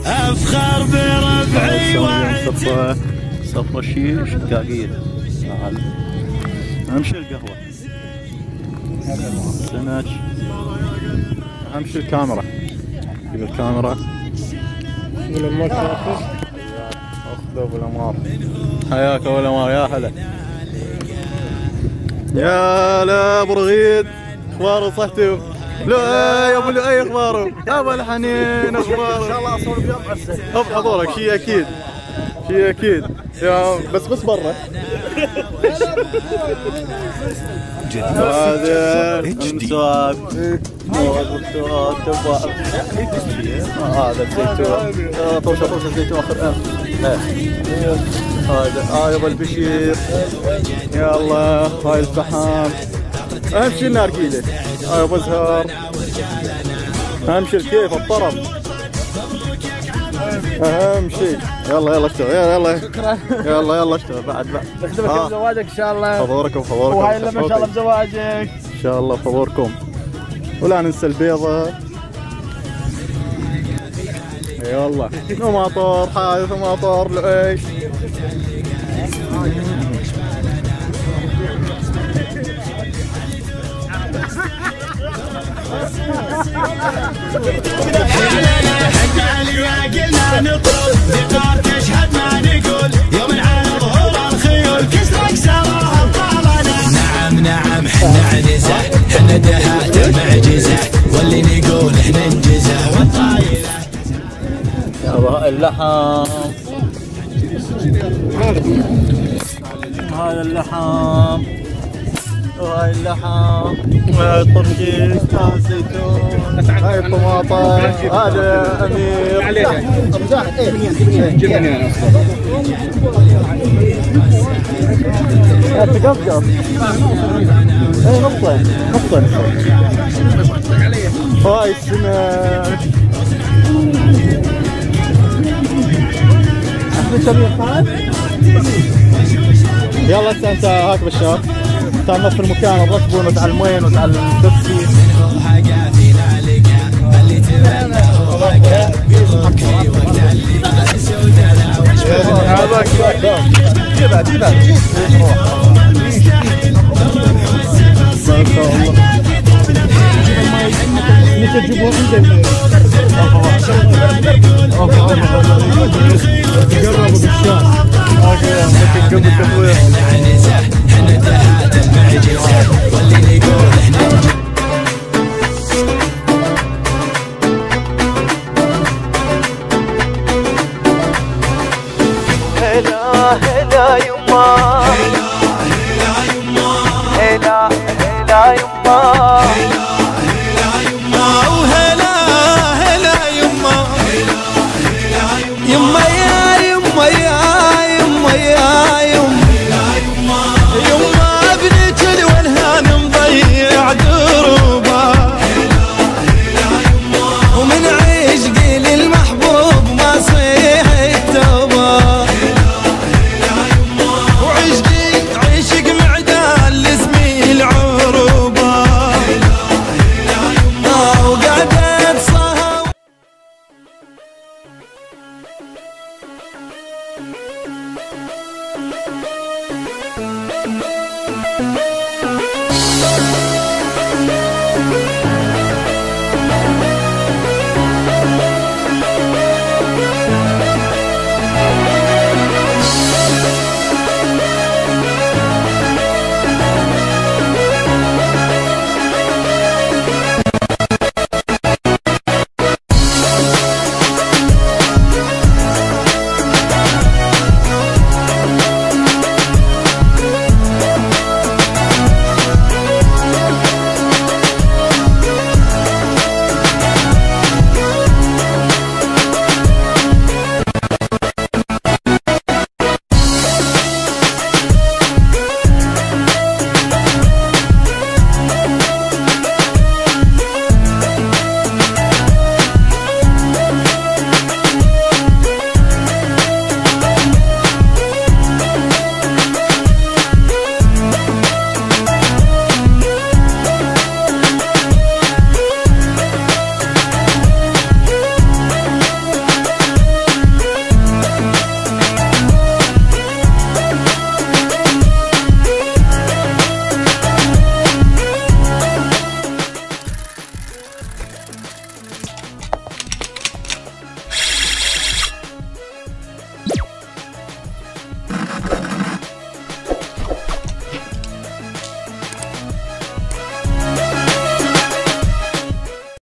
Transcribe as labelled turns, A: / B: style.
A: افخر بربعي
B: وعدي صفى شيء شقاقين. نمشي القهوة. سناش. اهم شيء الكاميرا. جيب الكاميرا. اخذوا ابو الامار. حياك ابو الامار يا هلا. يا لا ابو رغيد اخباره صحتوا؟ لا يا ابو لؤي اخباره؟ ابو الحنين اخباره؟ ان شاء الله اصور بيوم عسى. بحضورك شيء اكيد. شيء اكيد. يا بس برا. هذا المسواك. هذا الزيتون. طوشه زيتون اخر. هذا يا ابو البشير. يا الله هاي الفحام. اهم شيء النارجيله. يا ابو زهر. اهم شيء الكيف الطرب. اهم شيء. يلا اشتغل. يلا اشتغل بعد.
C: نخدمك بزواجك ان شاء الله.
B: فضوركم
C: وهاي لما ان شاء الله بزواجك
B: ان شاء الله. فضوركم. ولا ننسى البيضه. اي والله. ومطر حادث ومطر لؤي.
A: احنا عليا قلنا نطل ذكار تشهد ما نقول يوم على ظهور الخيول كسرك سراها الطالنا. نعم احنا عنزه احنا دهات المعجزه واللي نقول احنا ننجزه والطايله.
B: يا اللحم. هذا اللحم. وهاي اللحم. وهاي الطرقيق. هاي الزيتون. هاي الطماطم. هذا امير. ابو زاهد جبني انا اصلا. تقفقف. اي نقطة. هاي السمك. يلا انت هاك بالشاف. تعال نوفر المكان نرتبه وتعلمين وتعلم البيبسي. هلا يما. هلا يما.